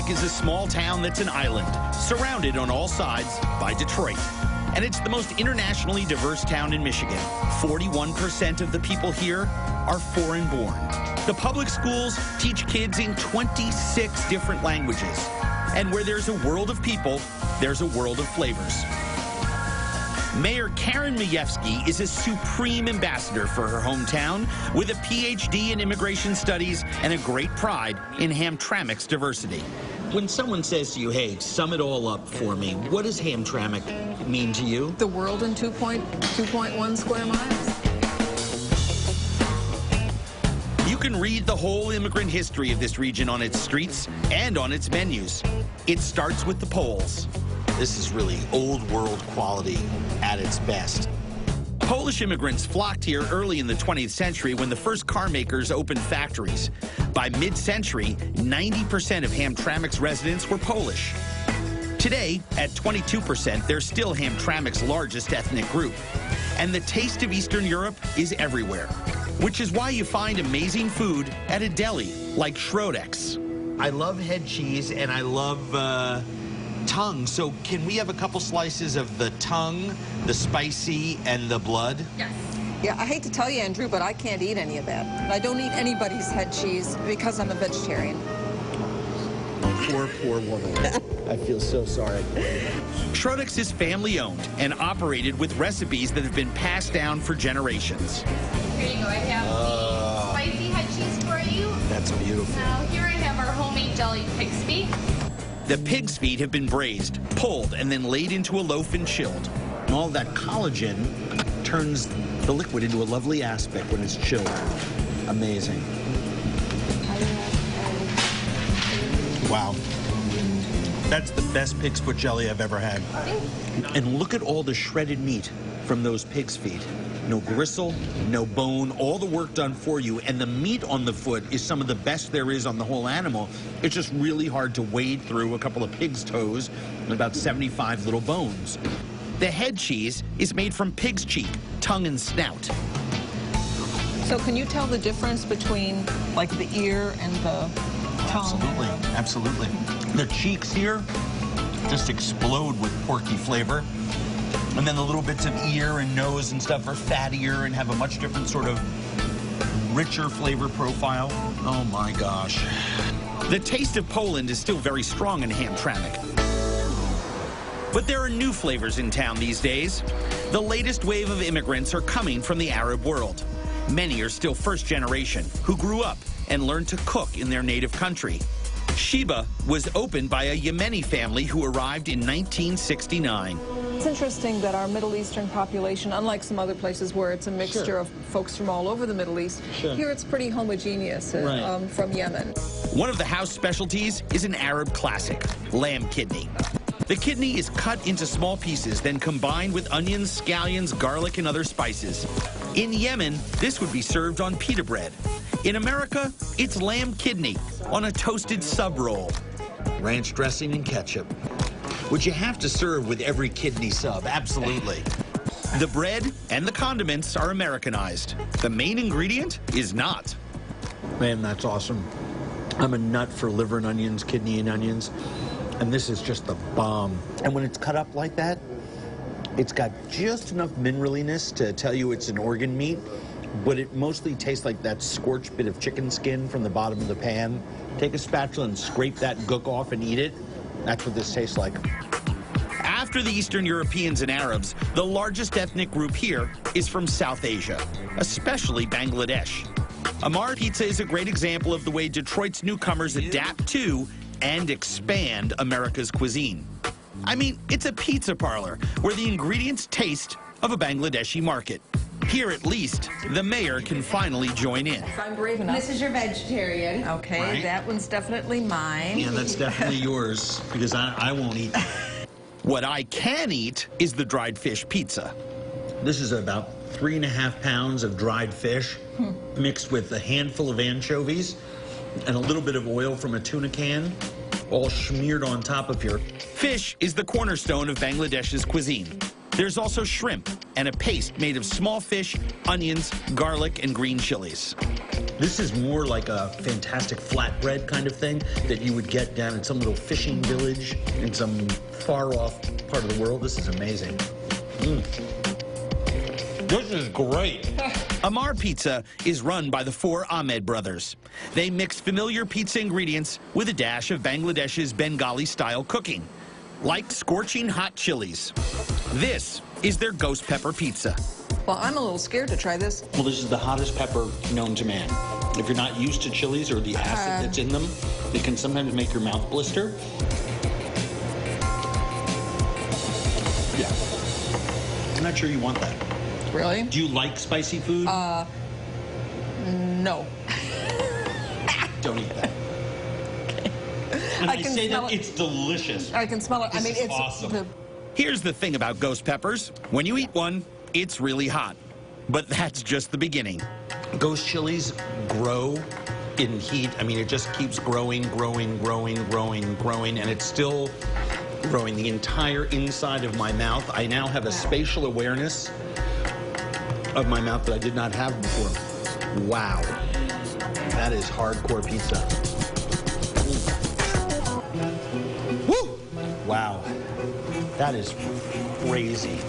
Hamtramck is a small town that's an island, surrounded on all sides by Detroit. And it's the most internationally diverse town in Michigan. 41% of the people here are foreign-born. The public schools teach kids in 26 different languages. And where there's a world of people, there's a world of flavors. Mayor Karen Majewski is a supreme ambassador for her hometown with a PhD in immigration studies and a great pride in Hamtramck's diversity. When someone says to you, hey, sum it all up for me, what does Hamtramck mean to you? The world in 2.1 square miles. You can read the whole immigrant history of this region on its streets and on its menus. It starts with the Poles. This is really old world quality at its best. Polish immigrants flocked here early in the 20th century when the first car makers opened factories. By mid-century, 90% of Hamtramck's residents were Polish. Today, at 22%, they're still Hamtramck's largest ethnic group. And the taste of Eastern Europe is everywhere, which is why you find amazing food at a deli like Schrodeck's. I love head cheese and I love tongue. So can we have a couple slices of the tongue, the spicy, and the blood? Yes. Yeah, I hate to tell you, Andrew, but I can't eat any of that. I don't eat anybody's head cheese because I'm a vegetarian. Poor, poor woman. I feel so sorry. Schrodeck's is family-owned and operated with recipes that have been passed down for generations. Here you go. I have the spicy head cheese for you. That's beautiful. Now here I have our homemade jellied pig's feet. The pig's feet have been braised, pulled, and then laid into a loaf and chilled. And all that collagen turns the liquid into a lovely aspect when it's chilled. Amazing. Wow. That's the best pig's foot jelly I've ever had. And look at all the shredded meat from those pig's feet. No gristle, no bone, all the work done for you. And the meat on the foot is some of the best there is on the whole animal. It's just really hard to wade through a couple of pig's toes and about 75 little bones. The head cheese is made from pig's cheek, tongue, and snout. So can you tell the difference between, like, the ear and the tongue? Absolutely, absolutely. The cheeks here just explode with porky flavor. And then the little bits of ear and nose and stuff are fattier and have a much different sort of richer flavor profile. Oh my gosh. The taste of Poland is still very strong in Hamtramck. But there are new flavors in town these days. The latest wave of immigrants are coming from the Arab world. Many are still first generation who grew up and learned to cook in their native country. Sheba was opened by a Yemeni family who arrived in 1969. It's interesting that our Middle Eastern population, unlike some other places where it's a mixture of folks from all over the Middle East, here it's pretty homogeneous from Yemen. One of the house specialties is an Arab classic, lamb kidney. The kidney is cut into small pieces, then combined with onions, scallions, garlic, and other spices. In Yemen, this would be served on pita bread. In America, it's lamb kidney on a toasted sub roll. Ranch dressing and ketchup, which you have to serve with every kidney sub, absolutely. The bread and the condiments are Americanized. The main ingredient is not. Man, that's awesome. I'm a nut for liver and onions, kidney and onions, and this is just the bomb. And when it's cut up like that, it's got just enough mineraliness to tell you it's an organ meat, but it mostly tastes like that scorched bit of chicken skin from the bottom of the pan. Take a spatula and scrape that gook off and eat it. That's what this tastes like. After the Eastern Europeans and Arabs, the largest ethnic group here is from South Asia, especially Bangladesh. Amar Pizza is a great example of the way Detroit's newcomers adapt to and expand America's cuisine. I mean, it's a pizza parlor where the ingredients taste of a Bangladeshi market. Here, at least, the mayor can finally join in. If I'm brave enough. This is your vegetarian. Okay, Right. that one's definitely mine. Yeah, that's definitely yours, because I won't eat that. What I can eat is the dried fish pizza. This is about 3.5 pounds of dried fish mixed with a handful of anchovies and a little bit of oil from a tuna can, all smeared on top of here. Fish is the cornerstone of Bangladesh's cuisine. There's also shrimp, and a paste made of small fish, onions, garlic, and green chilies. This is more like a fantastic flatbread kind of thing that you would get down in some little fishing village in some far-off part of the world. This is amazing. This is great. Amar Pizza is run by the four Ahmed brothers. They mix familiar pizza ingredients with a dash of Bangladesh's Bengali-style cooking, like scorching hot chilies. This is their ghost pepper pizza. Well, I'm a little scared to try this. Well, this is the hottest pepper known to man. If you're not used to chilies or the acid that's in them, it can sometimes make your mouth blister. Yeah. I'm not sure you want that. Really? Do you like spicy food? No. Don't eat that. And I I can say smell that it. it's delicious. I can smell it. I This mean, is it's awesome. Here's the thing about ghost peppers. When you eat one, it's really hot. But that's just the beginning. Ghost chilies grow in heat. I mean, it just keeps growing, and it's still growing the entire inside of my mouth. I now have a spatial awareness of my mouth that I did not have before. Wow. That is hardcore pizza. Woo! Wow. That is crazy.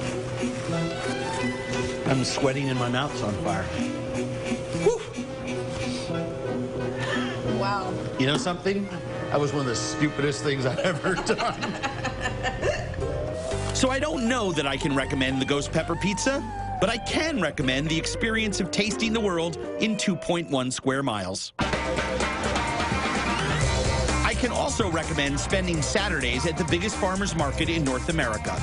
I'm sweating and my mouth's on fire. Woo! wow. You know something? That was one of the stupidest things I've ever done. So I don't know that I can recommend the ghost pepper pizza, but I can recommend the experience of tasting the world in 2.1 square miles. I can also recommend spending Saturdays at the biggest farmers market in North America.